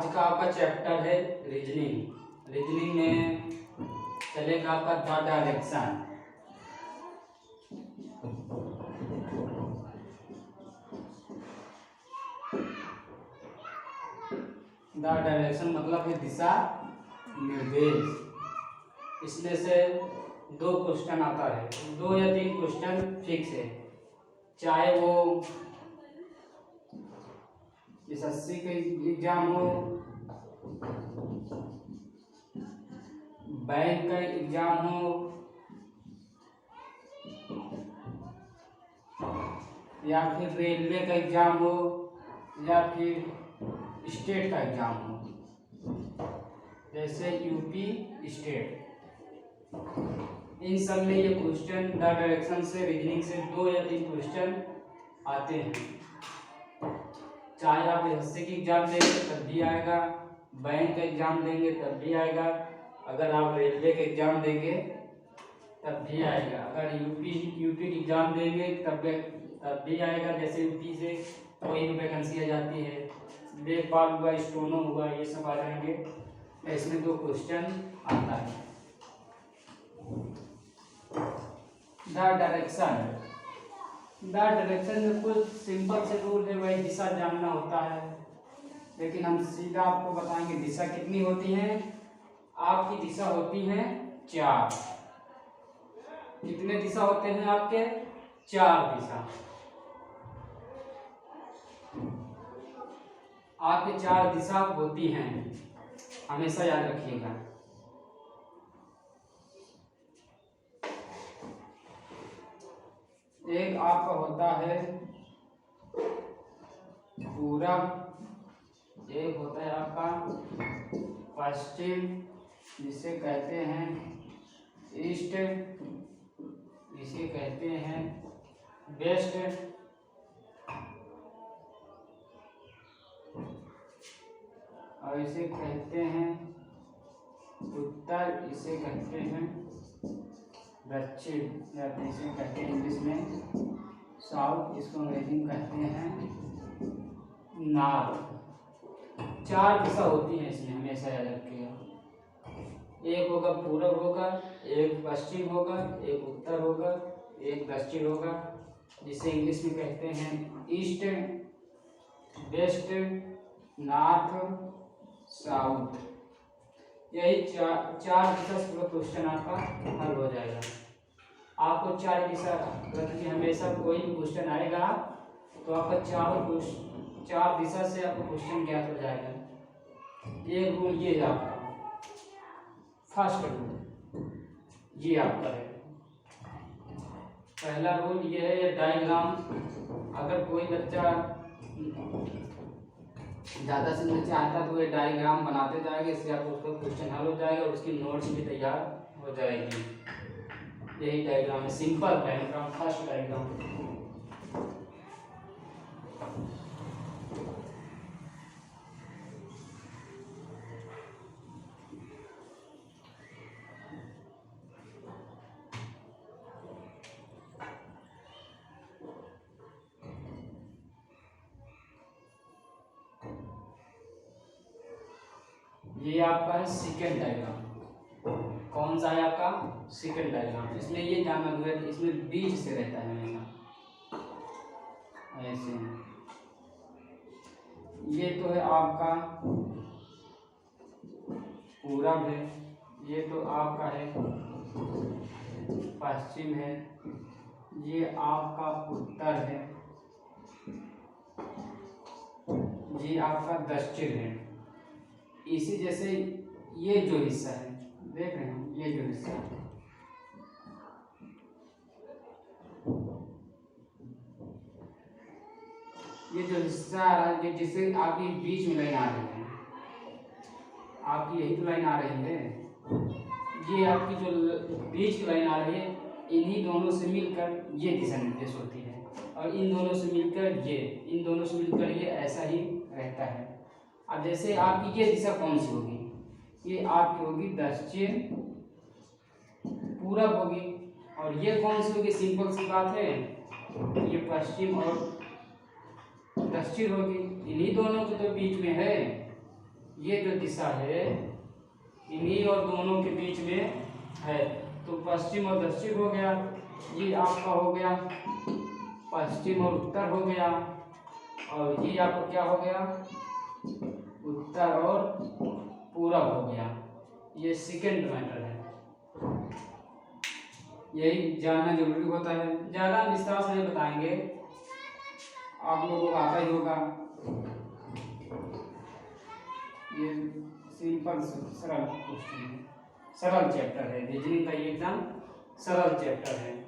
आज का आपका चैप्टर है रीजनिंग। रीजनिंग में चलेगा आपका द डायरेक्शन। द डायरेक्शन मतलब है दिशा निर्देश। इसमें से 2 क्वेश्चन आता है, 2 या 3 क्वेश्चन फिक्स है, चाहे वो एसएससी के एग्जाम हो, बैंक का एग्जाम हो, या फिर रेलवे का एग्जाम हो, या फिर स्टेट का एग्जाम हो, जैसे यूपी स्टेट। इन सब में ये क्वेश्चन द डायरेक्शन से रीजनिंग से 2 या 3 क्वेश्चन आते हैं। चाहे आप एसएससी की एग्जाम देंगे तब भी आएगा, बैंक का एग्जाम देंगे तब भी आएगा, अगर आप रेलवे के एग्जाम देंगे तब भी आएगा, अगर यूपी की एग्जाम देंगे तब भी आएगा। जैसे यूपी से कोई भी वैकेंसी आ जाती है, लेखपाल हुआ, स्टोनो हुआ, ये सब आ जाएंगे। इसमें 2 क्वेश्चन आता है। द डायरेक्शन में कुछ सिंपल से रूल है, वही दिशा जानना होता है, लेकिन हम सीधा आपको बताएंगे दिशा कितनी होती है। आपकी दिशा होती है 4। कितने दिशा होते हैं आपके? 4 दिशा। आपके 4 दिशा होती हैं, हमेशा याद रखिएगा। एक आपका होता है पूरब, एक होता है आपका पश्चिम जिसे कहते हैं ईस्ट, इसे कहते हैं वेस्ट, और इसे कहते हैं उत्तर, इसे कहते हैं दक्षिण, या इसे कहते हैं इंग्लिश में साउथ, इसको अंग्रेजी में कहते हैं नॉर्थ। 4 दिशा होती हैं इसमें, हमेशा याद रखिएगा। एक होगा पूरब होगा, एक पश्चिम होगा, एक उत्तर होगा, एक दक्षिण होगा, जिसे इंग्लिश में कहते हैं ईस्ट, वेस्ट, नॉर्थ, साउथ। यही 4 दिशा से पूरा क्वेश्चन आपका हल हो जाएगा। आपको 4 दिशा मतलब हमेशा कोई भी क्वेश्चन आएगा तो आपका 4 दिशा से आपको क्वेश्चन ज्ञात हो जाएगा। ये रूल ये है आपका, फर्स्ट रूल ये आपका है। पहला रूल ये है डायग्राम। अगर कोई बच्चा ज़्यादा से नीचे आता तो ये डायग्राम बनाते जाएंगे, इससे आपको उसका क्वेश्चन हल हो जाएगा और उसकी नोट्स भी तैयार हो जाएगी। यही डायग्राम है, सिंपल डायग्राम, फर्स्ट डायग्राम। ये आपका है सेकेंड डायग्राम। कौन सा है आपका? Second diagram. इसमें ये जानना जरूरी है, इसमें बीच से रहता है हमेशा, ऐसे। ये तो है आपका पूरब है, ये तो आपका है पश्चिम है, ये आपका उत्तर है, ये आपका दक्षिण है। इसी जैसे ये जो हिस्सा है, देख रहे हैं, ये जो हिस्सा है, ये जो हिस्सा आ रहा है, जिससे आपकी बीच में लाइन आ रही है, आपकी यही तो लाइन आ रही है, ये आपकी जो बीच की लाइन आ रही है, इन्हीं दोनों से मिलकर ये दिशा निर्देश होती है, और इन दोनों से मिलकर ये, इन दोनों से मिलकर ये, ऐसा ही रहता है। अब जैसे आपकी ये दिशा कौन सी होगी? ये आपकी होगी दक्षिण, पूरब होगी, और ये कौन सी होगी? सिंपल सी बात है, ये पश्चिम और दक्षिण होगी। इन्हीं दोनों के तो बीच में है, ये जो दिशा है इन्हीं और दोनों के बीच में है, तो पश्चिम और दक्षिण हो गया, ये आपका हो गया पश्चिम और उत्तर हो गया, और ये आपका क्या हो गया उत्तर और पूरब हो गया। ये सेकंड मैटर है, यही जानना जरूरी होता है, ज़्यादा विस्तार से नहीं बताएंगे, आप लोगों को आता ही होगा। ये सिंपल सरल क्वेश्चन है, सरल चैप्टर है, रीजनिंग का ये एग्जाम सरल चैप्टर है।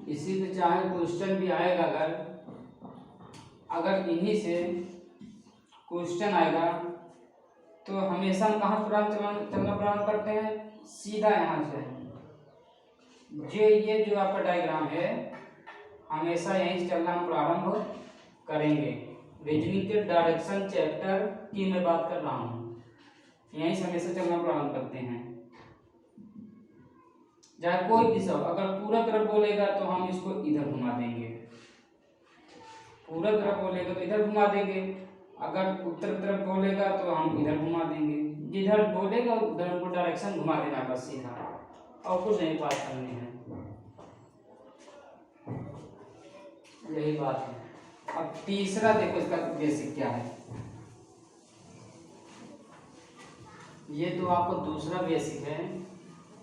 इसी पे चाहे क्वेश्चन भी आएगा, अगर इन्हीं से क्वेश्चन आएगा तो हमेशा हम कहाँ चलना प्रारंभ करते हैं, सीधा यहाँ से। ये जो आपका डायग्राम है हमेशा यहीं से चलना हम प्रारंभ करेंगे। रीजनिंग के डायरेक्शन चैप्टर की मैं बात कर रहा हूँ, यहीं से हमेशा चलना प्रारंभ करते हैं। चाहे कोई दिशा, अगर पूरा तरफ बोलेगा तो हम इसको इधर घुमा देंगे, पूरा तरफ बोलेगा तो इधर घुमा देंगे, अगर उत्तर तरफ बोलेगा तो हम इधर घुमा देंगे, जिधर बोलेगा उधर हमको डायरेक्शन घुमा देना बस सीधा, और कुछ नहीं बात करनी है, यही बात है। अब तीसरा देखो इसका बेसिक क्या है, ये तो आपको दूसरा बेसिक है,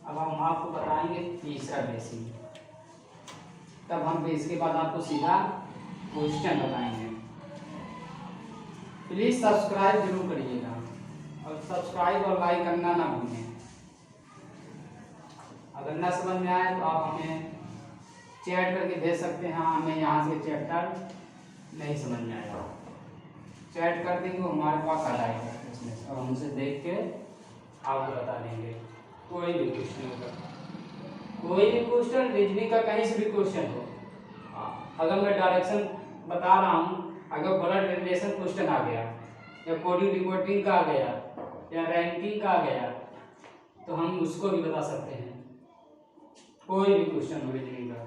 अब हम आपको बताएंगे तीसरा बेसिक, तब हम इसके बाद आपको सीधा क्वेश्चन बताएंगे। प्लीज सब्सक्राइब जरूर करिएगा, और सब्सक्राइब और लाइक करना ना भूलें। अगर ना समझ में आए तो आप हमें चैट करके भेज सकते हैं, हमें यहाँ से चैप्टर नहीं समझ में आएगा, चैट कर देंगे, हमारे पास आ जाएगा इसमें, और हम उसे देख के आपको बता देंगे। कोई भी क्वेश्चन होगा, कोई भी क्वेश्चन, रीजनिंग का कहीं से भी क्वेश्चन हो, अगर मैं डायरेक्शन बता रहा हूँ, अगर ब्लड रिलेशन क्वेश्चन आ गया, या कोडिंग रिपोर्टिंग का आ गया, या रैंकिंग का आ गया, तो हम उसको भी बता सकते हैं, कोई भी क्वेश्चन हो रीजनिंग का।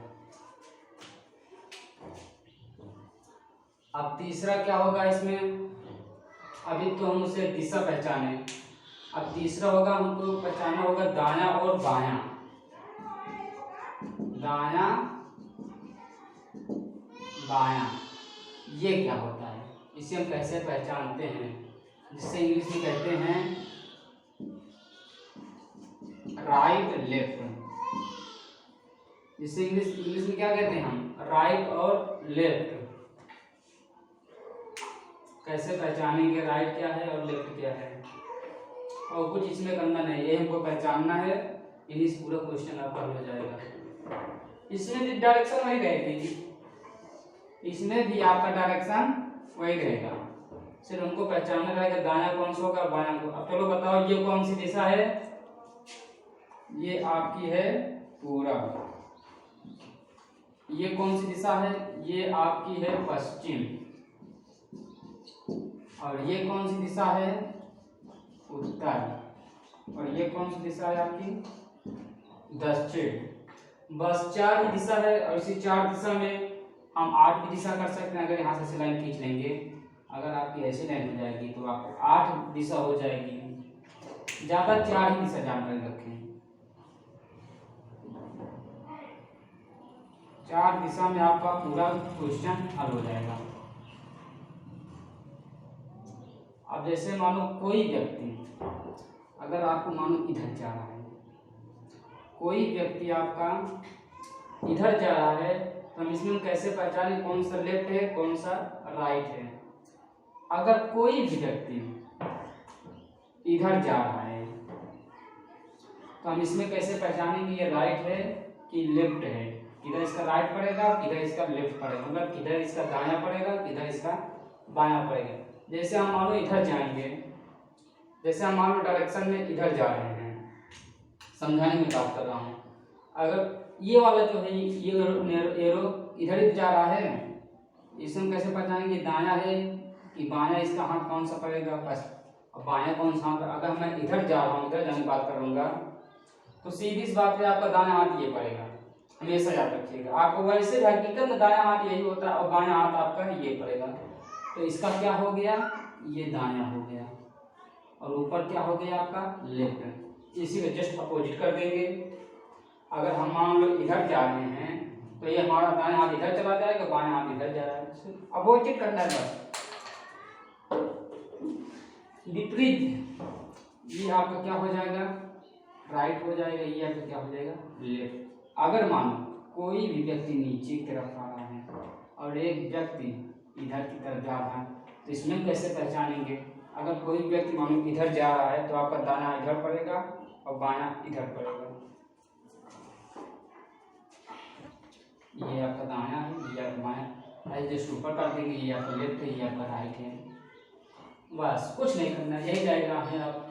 अब तीसरा क्या होगा इसमें, अभी तो हम उसे दिशा पहचाने, अब तीसरा होगा हमको पहचानना होगा दायां और बायां, दायां बायां ये क्या होता है, इसे हम कैसे पहचानते हैं, जिसे इंग्लिश में कहते हैं राइट लेफ्ट, जिसे इंग्लिश में क्या कहते हैं हम, राइट और लेफ्ट। कैसे पहचानेंगे राइट क्या है और लेफ्ट क्या है, और कुछ इसमें करना नहीं, ये हमको पहचानना है, इन्हीं से पूरा क्वेश्चन आपका हो जाएगा। इसमें भी डायरेक्शन वही रहेगी, इसमें भी आपका डायरेक्शन वही रहेगा, सिर्फ हमको पहचानना रहेगा दायां कौन सा होगा बायां को। अब चलो बताओ ये कौन सी दिशा है, ये आपकी है पूरब, ये कौन सी दिशा है, ये आपकी है पश्चिम, और ये कौन सी दिशा है उत्तर, और ये कौन सी दिशा है आपकी दक्षिण। बस 4 की दिशा है, और इसी 4 दिशा में हम 8 की दिशा कर सकते हैं। अगर यहाँ से लाइन खींच लेंगे, अगर आपकी ऐसी लाइन हो जाएगी तो आपको 8 दिशा हो जाएगी, ज़्यादा 4 ही दिशा जानकारी रखें, 4 दिशा में आपका पूरा क्वेश्चन हल हो जाएगा। अब जैसे मानो कोई व्यक्ति, अगर आपको मानो इधर जा रहा है, कोई व्यक्ति आपका इधर जा रहा है, तो हम इसमें कैसे पहचानें कौन सा लेफ्ट है कौन सा राइट है। अगर कोई भी व्यक्ति इधर जा रहा है तो हम इसमें कैसे पहचानेंगे ये राइट है कि लेफ्ट है, किधर इसका राइट पड़ेगा किधर इसका लेफ्ट पड़ेगा, मतलब किधर इसका दायां पड़ेगा किधर इसका बायां पड़ेगा। जैसे हम मान लो इधर जाएंगे, जैसे हम मान लो डायरेक्शन में इधर जा रहे हैं, समझाने में बात कर रहा हूँ, अगर ये वाला जो है ये एरो इधर ही जा रहा है, इसे हम कैसे पहचानेंगे दायां है कि बायां, इसका हाथ कौन सा पड़ेगा बस, और बायां कौन सा हाथ। अगर मैं इधर जा रहा हूँ, इधर जाने की बात करूँगा, तो सीधी सी बात है, आपका दायां हाथ ये पड़ेगा, हमेशा याद रखिएगा। आपको वैसे भी हकीकत में दायां हाथ यही होता है और बायां हाथ आपका ये पड़ेगा। तो इसका क्या हो गया, ये दायां हो गया और ऊपर क्या हो गया आपका लेफ्ट। इसी को जस्ट अपोजिट कर देंगे। अगर हम मान लो इधर जा रहे हैं तो ये हमारा दायां हाथ इधर चला जाएगा, बायां हाथ इधर जा रहा है, अपोजिट करना है बस। विपरीत, ये आपका क्या हो जाएगा, राइट हो जाएगा, ये आपका क्या हो जाएगा, लेफ्ट। अगर मानो कोई भी व्यक्ति नीचे की तरफ आ रहा है और एक व्यक्ति इधर की तरफ जा रहा है, तो इसमें कैसे पहचानेंगे। अगर कोई व्यक्ति मानो इधर जा रहा है तो आपका दायां इधर पड़ेगा और बायां इधर पड़ेगा। ये आपका दायां है, ये आपका बायां, ऐसे जैसे ऊपर कर देंगे, ये आपका लेफ्ट है, ये आपका राइट है। बस कुछ नहीं करना, यही डायग्राम है, आप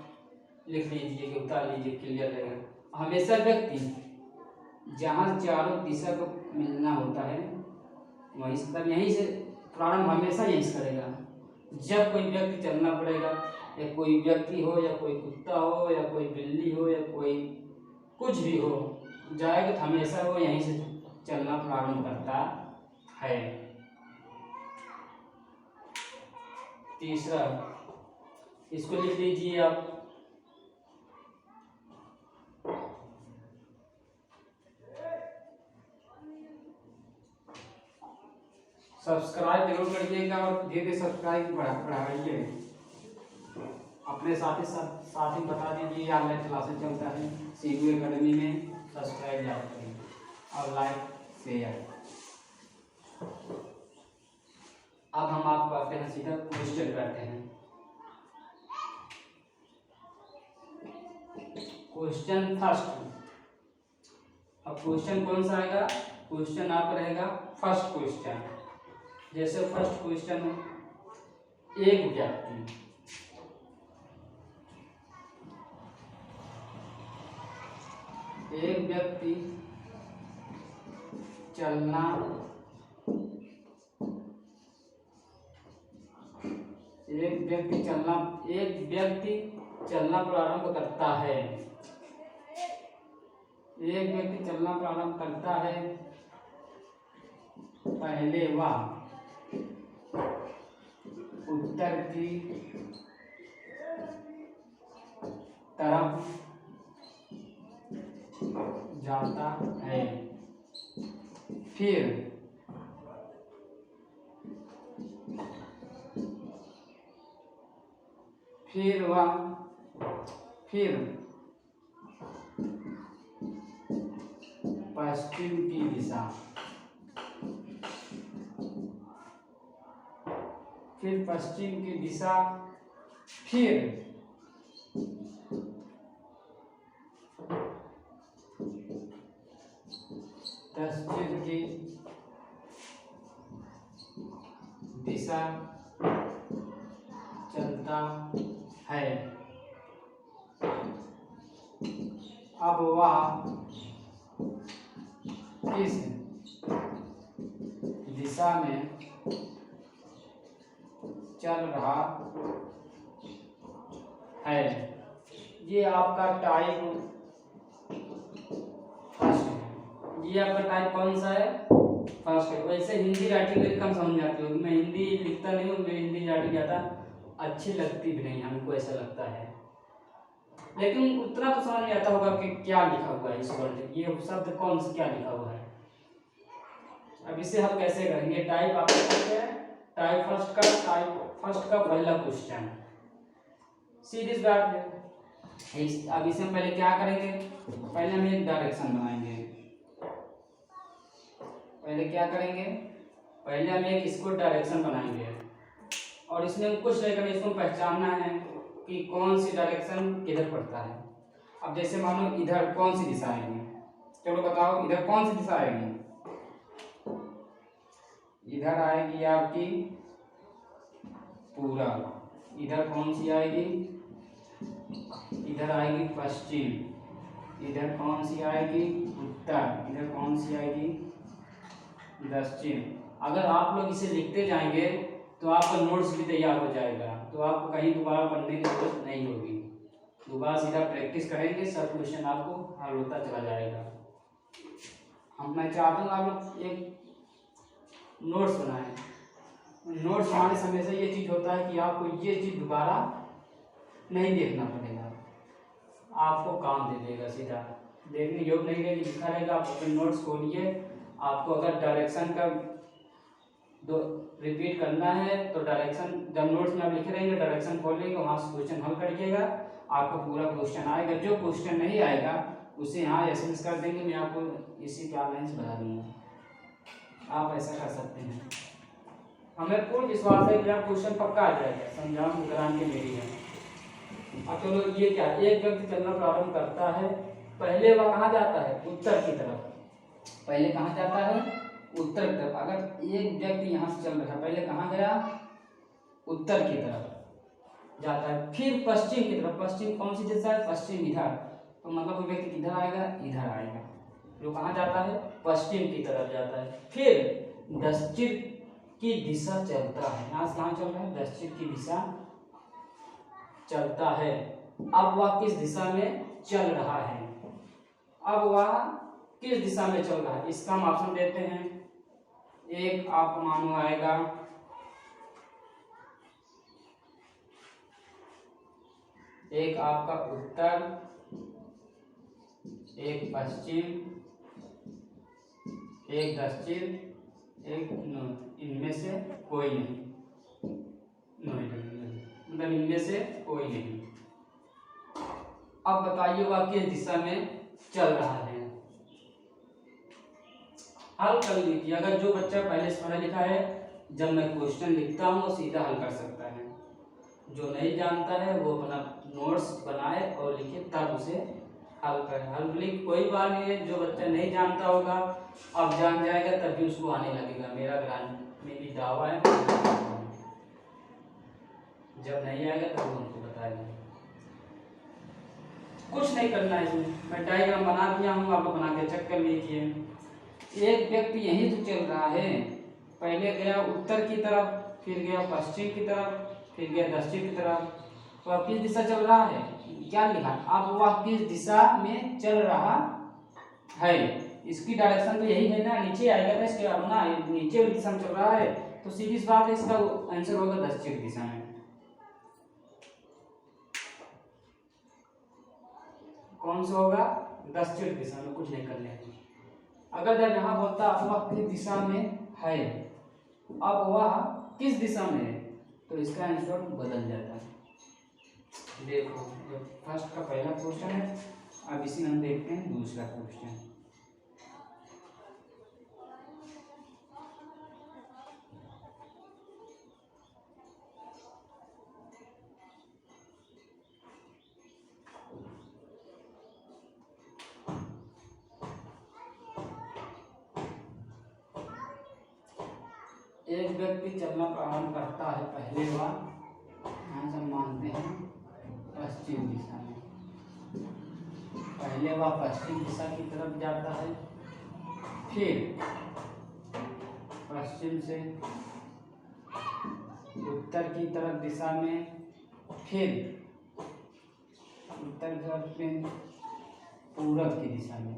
लिख लीजिए कि उतार लीजिए, क्लियर रहेगा। हमेशा व्यक्ति जहाँ चारों दिशा को मिलना होता है वहीं से, तब यहीं से प्रारंभ हमेशा यहीं से करेगा। जब कोई व्यक्ति चलना पड़ेगा, या कोई व्यक्ति हो या कोई कुत्ता हो या कोई बिल्ली हो या कोई कुछ भी हो, जाएगा तो हमेशा वो यहीं से चलना प्रारंभ करता है। तीसरा, इसको लिख लीजिए आप, सब्सक्राइब जरूर करिएगा और धीरे धीरे सब्सक्राइब बढ़ाइए। अपने साथी बता दीजिए, ऑनलाइन क्लासेस चलता है सीबी एकेडमी में, सब्सक्राइब ज़्यादा करिए और लाइक शेयर। अब हम आपको आते हैं सीधा क्वेश्चन करते हैं। क्वेश्चन फर्स्ट, अब क्वेश्चन कौन सा आएगा, क्वेश्चन आपका रहेगा फर्स्ट क्वेश्चन। जैसे फर्स्ट क्वेश्चन, एक व्यक्ति चलना प्रारंभ करता है। एक व्यक्ति चलना प्रारंभ करता है, पहले वह उत्तर की तरफ जाता है, फिर पश्चिम की दिशा, फिर दक्षिण की दिशा चलता है। अब वह किस दिशा में चल रहा है, ये आपका टाइप फर्स्ट है। ये आपका टाइप कौन सा है, फर्स्ट है। वैसे हिंदी राइटिंग मेरी कम समझ में आती होगी, मैं हिंदी लिखता नहीं हूँ, मेरी हिंदी राइटिंग ज़्यादा अच्छी लगती भी नहीं, हमको ऐसा लगता है, लेकिन उतना तो समझ में आता होगा कि क्या लिखा हुआ है इस वर्ड, ये शब्द कौन सा क्या लिखा हुआ है। अब इसे हम कैसे करेंगे, टाइप आप करते हैं, टाइप फर्स्ट का पहला क्वेश्चन, सीधी बात है। अब इसे हम पहले क्या करेंगे, पहले हम एक डायरेक्शन बनाएंगे। पहले क्या करेंगे, पहले हम एक इसको डायरेक्शन बनाएंगे और इसमें कुछ नहीं करना, इसको पहचानना है कि कौन सी डायरेक्शन किधर पड़ता है। अब जैसे मानो इधर कौन सी दिशा आएगी, चलो बताओ इधर कौन सी दिशा आएगी, इधर आएगी आपकी पूरब, इधर कौन सी आएगी, इधर आएगी पश्चिम, इधर कौन सी आएगी उत्तर, इधर कौन सी आएगी दक्षिण। अगर आप लोग इसे लिखते जाएंगे तो आपका नोट्स भी तैयार हो जाएगा, तो आपको कहीं दोबारा पढ़ने की जरूरत नहीं होगी। दोबारा सीधा प्रैक्टिस करेंगे, सब क्वेश्चन आपको हल होता चला जाएगा। मैं चाहता हूँ आप लोग एक नोट्स बनाएं। नोट्स बनाने समय से ये चीज़ होता है कि आपको ये चीज़ दोबारा नहीं देखना पड़ेगा, आपको काम दे देगा, सीधा देखने योग नहीं रहेगी, लिखा रहेगा। आप अपने नोट्स खोलिए, आपको अगर डायरेक्शन का दो रिपीट करना है तो डायरेक्शन जब नोट्स में आप लिखे रहेंगे डायरेक्शन खोलेंगे, वहाँ से क्वेश्चन हल करिएगा, आपका पूरा क्वेश्चन आएगा। जो क्वेश्चन नहीं आएगा उसे यहाँ एसएमएस कर देंगे, मैं आपको इसी के ऑनलाइन से बता दूंगा। आप ऐसा कर सकते हैं, हमें पूर्ण विश्वास है कि आप क्वेश्चन पक्का आ जाएगा, समझाऊँ गारंटी मेरी है। अब चलो ये क्या, एक व्यक्ति चलना प्रारंभ करता है, पहले वह कहाँ जाता है, उत्तर की तरफ। पहले कहाँ जाता है, उत्तर की तरफ। अगर एक व्यक्ति यहाँ से चल रहा है, पहले कहाँ गया, उत्तर की तरफ जाता है, फिर पश्चिम की तरफ। पश्चिम कौन सी दिशा है, पश्चिम इधर, तो मतलब वो व्यक्ति किधर आएगा, इधर आएगा। जो कहाँ जाता है, पश्चिम की तरफ जाता है। फिर दक्षिण की दिशा चलता है, यहाँ से कहाँ चल रहा है, दक्षिण की दिशा चलता है। अब वह किस दिशा में चल रहा है, अब वह किस दिशा में चल रहा है, इसका हम ऑप्शन देते हैं। एक आपको मानो आएगा एक आपका उत्तर, एक पश्चिम, एक दक्षिण, एक इनमें से कोई नहीं, मतलब इनमें से कोई नहीं। अब बताइए वह किस दिशा में चल रहा है, हल कर लीजिए। अगर जो बच्चा पहले से पढ़ा लिखा है, जब मैं क्वेश्चन लिखता हूँ वो सीधा हल कर सकता है। जो नहीं जानता है वो अपना नोट्स बनाए और लिखे, तब उसे हल करें। हल लिख कोई बात नहीं है, जो बच्चा नहीं जानता होगा अब जान जाएगा, तभी उसको आने लगेगा, मेरा गारंटी मेरी दावा है। जब नहीं आएगा तब वो उनको बताएगा। कुछ नहीं करना है इसमें, मैं डायग्राम बना दिया हूँ, आप लोग बना के चेक कर लीजिए। एक व्यक्ति यहीं तो चल रहा है, पहले गया उत्तर की तरफ, फिर गया पश्चिम की तरफ, फिर गया दक्षिण की तरफ, तो अब किस दिशा चल रहा है, क्या लिखा, अब वह किस दिशा में चल रहा है, इसकी डायरेक्शन तो यही है ना, नीचे आएगा ना, इसके अब ना नीचे वाली दिशा में चल रहा है, तो सीधी सी बात है, इसका आंसर होगा दक्षिण दिशा में। कौन सा होगा, दक्षिण दिशा में, कुछ नहीं करने। अगर जब यहाँ बोलता वह किस दिशा में है, अब वह किस दिशा में है, तो इसका आंसर बदल जाता है। देखो फर्स्ट का पहला क्वेश्चन है, अब इसी में हम देखते हैं दूसरा क्वेश्चन। एक व्यक्ति चलना प्रारंभ करता है, पहले वह यहाँ से मानते हैं पश्चिम दिशा में, पहले वह पश्चिम दिशा की तरफ जाता है, फिर पश्चिम से उत्तर की तरफ दिशा में, फिर उत्तर की तरफ में पूरब की दिशा में,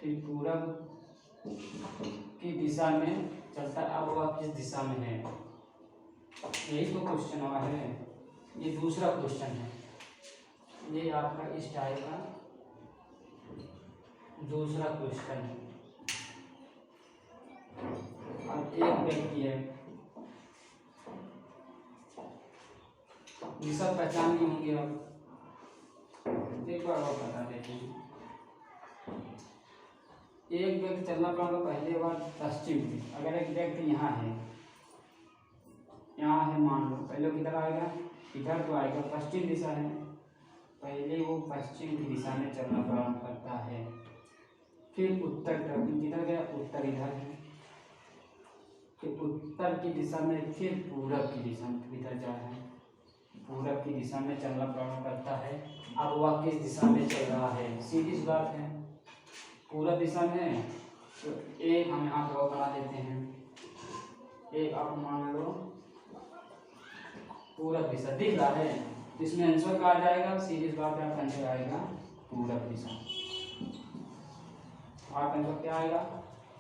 फिर पूरब की दिशा में चलता है। अब वह किस दिशा में है, यही तो क्वेश्चन हुआ है। ये दूसरा क्वेश्चन है, ये आपका इस टाइप का दूसरा क्वेश्चन है। अब एक व्यक्ति है, दिशा पहचान नहीं होंगे, अब एक बार और बता देते हैं। एक व्यक्ति चलना पड़ेगा, पहले बार पश्चिम की, अगर एक व्यक्ति यहाँ है, यहाँ है मान लो, पहले किधर आएगा, इधर तो आएगा, पश्चिम दिशा है, पहले वो पश्चिम की दिशा में चलना प्रारंभ करता है, फिर उत्तर तरफ, किधर गया, उत्तर इधर है, फिर उत्तर की दिशा में, फिर पूरब की दिशा में, इधर जा रहा है, पूरब की दिशा में चलना प्रारंभ करता है। अब वह किस दिशा में चल रहा है, सीधी सी बात है, पूरब दिशा में, तो एक हम यहाँ पर बना देते हैं, एक आप मान लो पूरब दिशा दिख रहा है, तो इसमें आंसर क्या आ जाएगा, सीधी बात है, आपका आंसर आएगा पूरब दिशा। आपका आंसर क्या आएगा,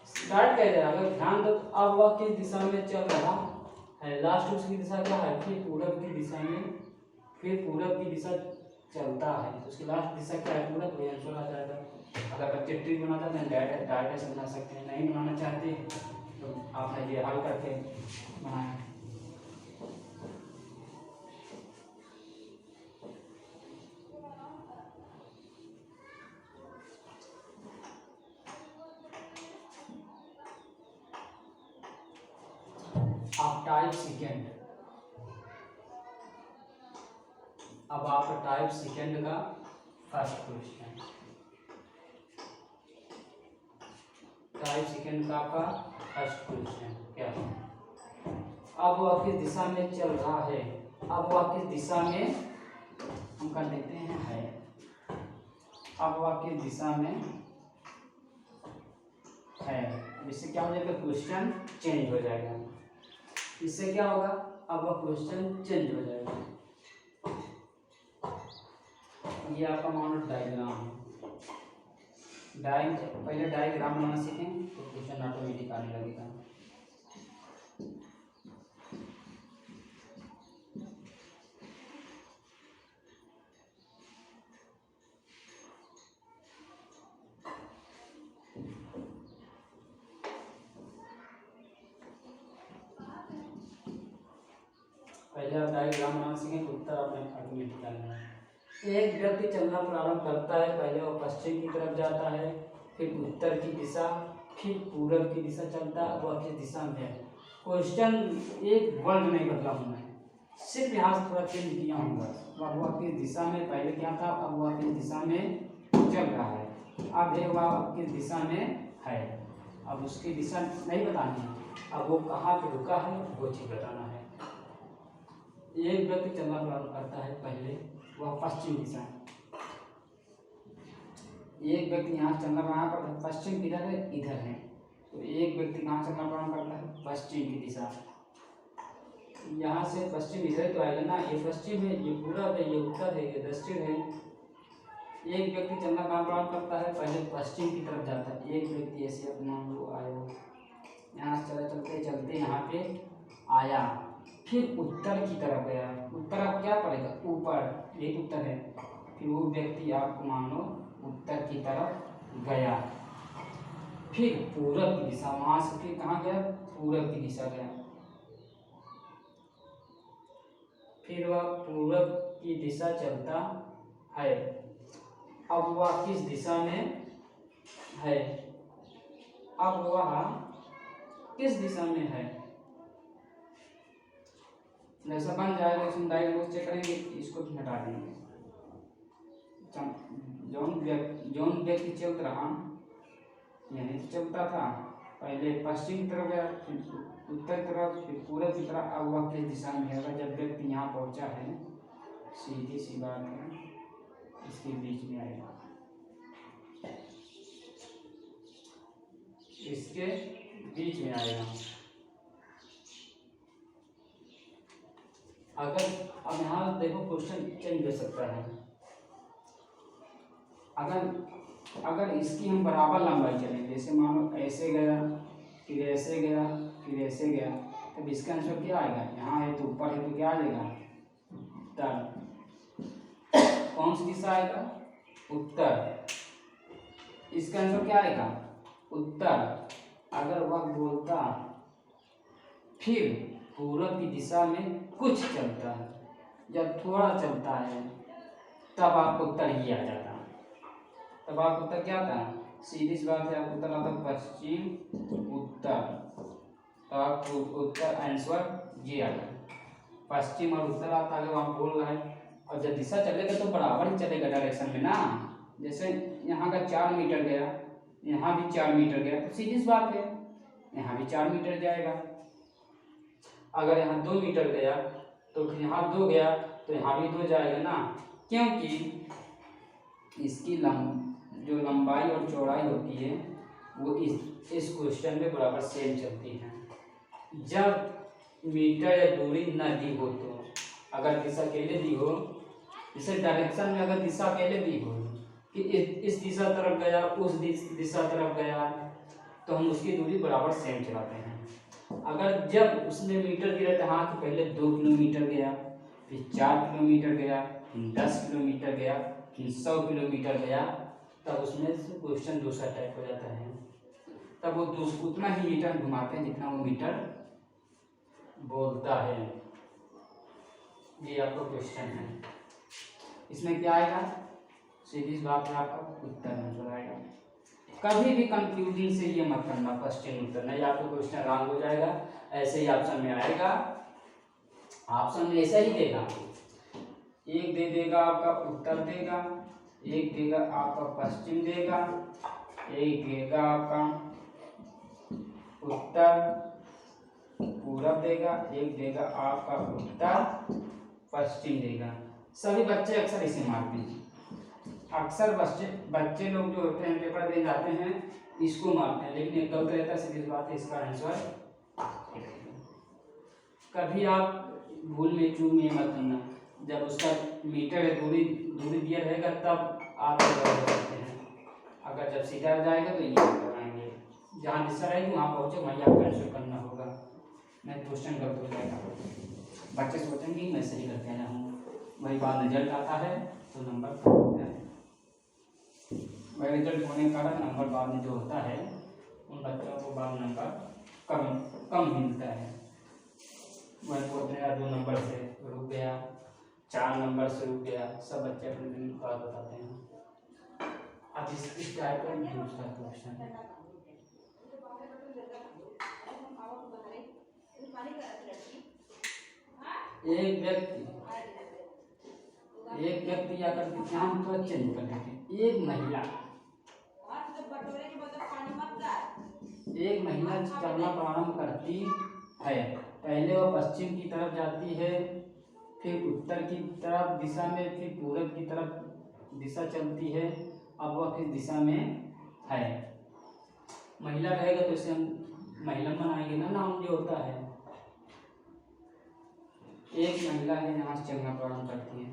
स्टार्ट कैसे, अगर ध्यान दो अब वह किस दिशा में चल रहा है, लास्ट उसकी दिशा क्या है, फिर पूरब की दिशा में, फिर पूरब की दिशा चलता है, तो उसकी लास्ट दिशा क्या है, पूरब, तो आंसर आ जाएगा। अगर बच्चे ट्रिक बनाना चाहते हैं डायरेक्ट से बना सकते हैं, नहीं बनाना चाहते तो आपने ये हल करके बनाया। आप टाइप सेकेंड, अब आप टाइप सेकेंड का फर्स्ट क्वेश्चन, टाइप सेकेंड का आपका फर्स्ट क्वेश्चन क्या है, अब वह किस दिशा में चल रहा है, अब वह किस दिशा में, हम कर देते हैं है, अब वह किस दिशा में है, इससे क्या हो जाएगा, क्वेश्चन चेंज हो जाएगा, इससे क्या होगा, अब वह क्वेश्चन चेंज हो जाएगा। ये आपका मान लो डायग्राम, पहले डायग्राम बनाना सीखें तो क्वेश्चन ऑटोमेटिक आने लगेगा। पहले आप डायग्राम बनाना सीखें तो उत्तर आपने ऑटोमेटिक आना है। एक व्यक्ति चलना प्रारंभ करता है, पहले वो पश्चिम की तरफ जाता है, फिर उत्तर की दिशा, फिर पूरब की दिशा चलता है, वह किस दिशा में है। क्वेश्चन एक वर्ड नहीं बदला हूँ मैं, सिर्फ यहाँ से थोड़ा चेंज किया हूँ बस। वह किस दिशा में, पहले क्या था, अब वह किस दिशा में चल रहा है, अब है वह किस दिशा में है, अब उसकी दिशा नहीं बतानी है, अब वो कहाँ पे रुका है वो चीज़ बताना है। एक व्यक्ति चलना प्रारंभ करता है, पहले वह पश्चिम दिशा, एक व्यक्ति यहाँ चलना प्रारंभ करता है, पश्चिम किधर है, इधर है, तो एक व्यक्ति कहाँ चलना प्रारंभ करता है, पश्चिम की दिशा, यहाँ से पश्चिम इधर तो आएगा ना, ये पश्चिम है, ये पूरब है, ये उत्तर है, ये दक्षिण है। एक व्यक्ति चलना कहाँ प्रारंभ करता है, पहले पश्चिम की तरफ जाता है, एक व्यक्ति ऐसे अपना वो आया, यहाँ से चले चलते चलते यहाँ पे आया, फिर उत्तर की तरफ गया, उत्तर अब क्या पड़ेगा, ऊपर, एक उत्तर है, फिर वो व्यक्ति आपको मान लो उत्तर की तरफ गया, फिर पूरब की दिशा, वहां से फिर कहाँ गया, पूरब की दिशा गया, फिर वह पूरब की दिशा चलता है, अब वह किस दिशा में है, अब वह किस दिशा में है, जैसा बन जाएगा इसमें डायग्राम चेक करेंगे, इसको हटा देंगे। जौन व्यक्ति चल रहा, यही तो चलता था, पहले पश्चिम की तरफ गया, फिर उत्तर की तरफ, फिर पूरब की तरफ, अब वह किस दिशा में है, जब व्यक्ति यहाँ पहुँचा है, सीधी सी बात है, इसके बीच में आएगा, इसके बीच में आएगा। अगर अब यहाँ देखो क्वेश्चन चेंज हो सकता है, अगर इसकी हम बराबर लंबाई चलें, जैसे मानो ऐसे गया, फिर ऐसे गया, फिर ऐसे गया, तब इसका आंसर क्या आएगा, यहाँ है तो ऊपर है तो क्या आ जाएगा, उत्तर। कौन सी दिशा आएगा, उत्तर, इसका आंसर क्या आएगा, उत्तर। अगर वह बोलता फिर पूरब की दिशा में कुछ चलता है, जब थोड़ा चलता है तब आपको उत्तर ही आ जाता, तब आपको उत्तर क्या आता है, सीधी सी बात है, आपको उत्तर आता पश्चिम उत्तर, तो आपको उत्तर आंसर ये आता, पश्चिम और उत्तर आता है, वहाँ बोल रहा है, और जब दिशा चलेगा तो बराबर ही चलेगा डायरेक्शन में ना, जैसे यहाँ का 4 मीटर गया, यहाँ भी 4 मीटर गया, तो सीधी सी बात है यहाँ भी 4 मीटर जाएगा। अगर यहाँ 2 मीटर गया तो फिर यहाँ 2 गया तो यहाँ भी 2 जाएगा ना, क्योंकि इसकी जो लंबाई और चौड़ाई होती है वो इस क्वेश्चन में बराबर सेम चलती है। जब मीटर या दूरी न दी हो, तो अगर दिशा अकेले दी हो इसे डायरेक्शन में अगर दिशा पहले दी हो कि इस दिशा तरफ गया, उस दिशा तरफ गया, तो हम उसकी दूरी बराबर सेम चलाते हैं। अगर जब उसने मीटर दिया था, हाँ कि पहले 2 किलोमीटर गया, फिर 4 किलोमीटर गया, फिर 10 किलोमीटर गया, फिर 100 किलोमीटर गया, तब उसमें क्वेश्चन दूसरा टाइप हो जाता है। तब वो उतना ही मीटर घुमाते हैं जितना वो मीटर बोलता है। ये आपका क्वेश्चन है। इसमें क्या आएगा, सीधी बात है, आपका उत्तर आंसर आएगा। कभी भी कंफ्यूजिंग से ये मत करना क्वेश्चन उत्तर, नहीं आपको क्वेश्चन रॉन्ग हो जाएगा। ऐसे ही ऑप्शन में आएगा, ऑप्शन में ऐसा ही देगा, एक दे देगा आपका उत्तर देगा, एक देगा आपका पश्चिम देगा, एक देगा आपका उत्तर पूरब देगा, एक देगा आपका उत्तर पश्चिम देगा। सभी बच्चे अक्सर इसे मारते हैं। अक्सर बच्चे लोग जो होते हैं पेपर दे जाते हैं इसको मारते हैं, लेकिन एक गलत रहता है। सीधी बात है, इसका आंसर कभी आप भूल में चूक में मत करना। जब उसका मीटर दूरी दिया रहेगा तब आप करते हैं। अगर जब सीधा जाएगा तो ये कराएंगे, जहाँ दिशा रहेगी वहाँ पहुँचे वहीं आपको आंसर करना होगा, नहीं क्वेश्चन गलत हो जाएगा। बच्चे सोचेंगे मैं सही करके आया हूँ, वही बाद रिजल्ट आता है तो नंबर कम होता है। वही रिजल्ट होने के कारण नंबर बाद में जो होता है उन बच्चों को बाद नंबर कम मिलता है। वही बोलते हैं 2 नंबर से रुक गया, 4 नंबर से रुक गया, सब बच्चे अपने दिन बात बताते हैं। अब इस टाइप का दूसरा क्वेश्चन है। एक व्यक्ति या करके नाम थोड़ा चेंज कर देते हैं। एक महिला चलना प्रारंभ करती है। पहले वह पश्चिम की तरफ जाती है, फिर उत्तर की तरफ दिशा में, फिर पूरब की तरफ दिशा चलती है। अब वह किस दिशा में है? महिला रहेगा तो इसे हम महिला बनाएंगे ना, नाम जो होता है। एक महिला है यहाँ से चलना प्रारंभ करती है,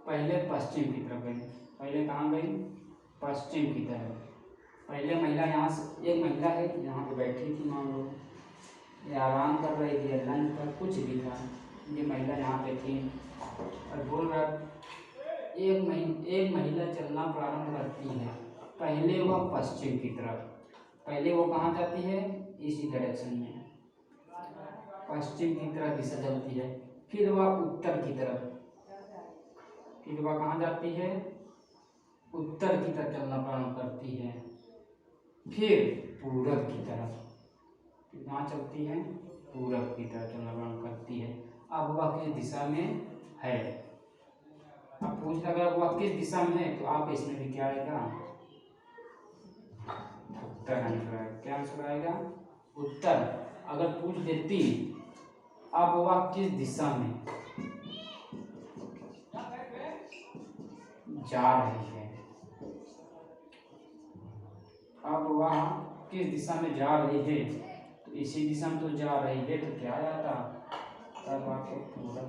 पहले पश्चिम की तरफ गई। पहले कहाँ गई? पश्चिम की तरफ। पहले महिला यहाँ से, एक महिला है यहाँ पे बैठी थी, मान लो ये आराम कर रही थी, लंच पर कुछ भी था, ये महिला यहाँ पे थी और बोल रहा एक महिला चलना प्रारंभ करती है। पहले वह पश्चिम की तरफ, पहले वो कहाँ जाती है? इसी डायरेक्शन में, पश्चिम की तरफ दिशा चलती है। फिर वह उत्तर की तरफ, फिर वह कहाँ जाती है? उत्तर की तरफ चलना प्रारंभ करती है। फिर पूरब की तरफ, कहाँ चलती है? पूरब की तरफ चलना प्रारंभ करती है। अब वह किस दिशा में है? अब पूछ लगा वह किस दिशा में है, तो आप इसमें भी क्या आएगा? उत्तर आंसर आएगा। क्या आंसर आएगा? उत्तर। अगर पूछ देती अब वह किस दिशा में जा रही है, अब वह किस दिशा में जा रही है, तो इसी दिशा में तो जा रही है, तो क्या आता? तब आपको पूरब,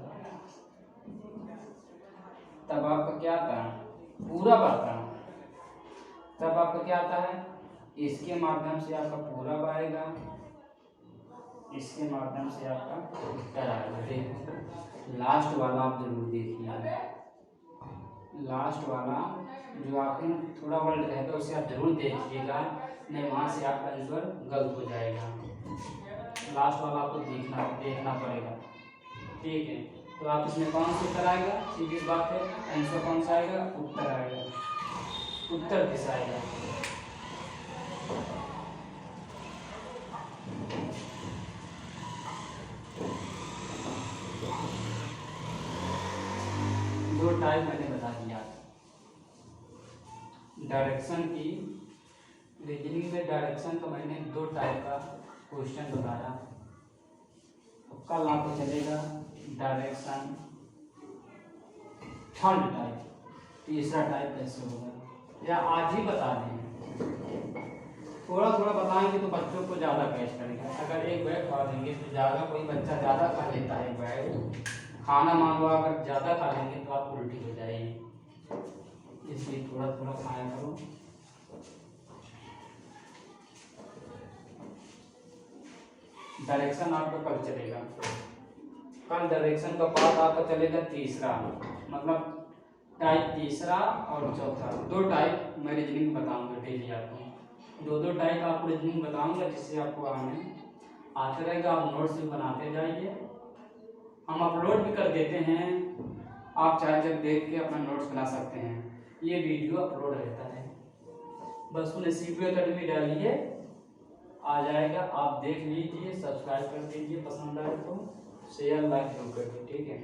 तब आपका क्या आता? पूरब आता। तब आपका क्या आता है? इसके माध्यम से आपका पूरब आएगा, इसके माध्यम से आपका उत्तर आएगा। देखो लास्ट वाला आप जरूर देखिए, लास्ट वाला जो आपने थोड़ा वर्ड रहेगा उसे आप जरूर देखिएगा, नहीं वहाँ से आपका आंसर गलत हो जाएगा। लास्ट वाला आपको देखना पड़ेगा, ठीक है। तो आप इसमें कौन सा उत्तर आएगा? सीधी बात है, आंसर कौन सा आएगा? उत्तर आएगा, उत्तर दिशा आएगा। दो टाइप मैंने बता दिया डायरेक्शन की। रीजनिंग में डायरेक्शन का मैंने 2 टाइप का क्वेश्चन बताया। कल आपको चलेगा डायरेक्शन थर्ड टाइप, तीसरा टाइप कैसे होगा, या आज ही बता दें। थोड़ा थोड़ा बताएंगे तो बच्चों को ज़्यादा कैच करेगा। अगर एक बैग पढ़ा देंगे तो ज़्यादा, कोई बच्चा ज़्यादा पढ़ लेता है एक बैग, खाना मान लो अगर ज़्यादा खा लेंगे तो आपको उल्टी हो जाएगी, इसलिए थोड़ा थोड़ा खाया करो। डायरेक्शन आपका कल चलेगा, कल डायरेक्शन का पार्ट आपका चलेगा तीसरा, मतलब टाइप तीसरा और चौथा, 2 टाइप मैं रीजनिंग बताऊंगा डेली आपको, 2 टाइप आपको रीजनिंग बताऊंगा जिससे आपको आते रहेगा। आप नोट्स भी बनाते जाइए, हम अपलोड भी कर देते हैं, आप चाहे जब देख के अपना नोट्स बना सकते हैं, ये वीडियो अपलोड रहता है। बस उन्हें CPU अकेडमी डालिए, आ जाएगा, आप देख लीजिए, सब्सक्राइब कर दीजिए, पसंद आए तो शेयर लाइक जरूर कर दीजिए, ठीक है।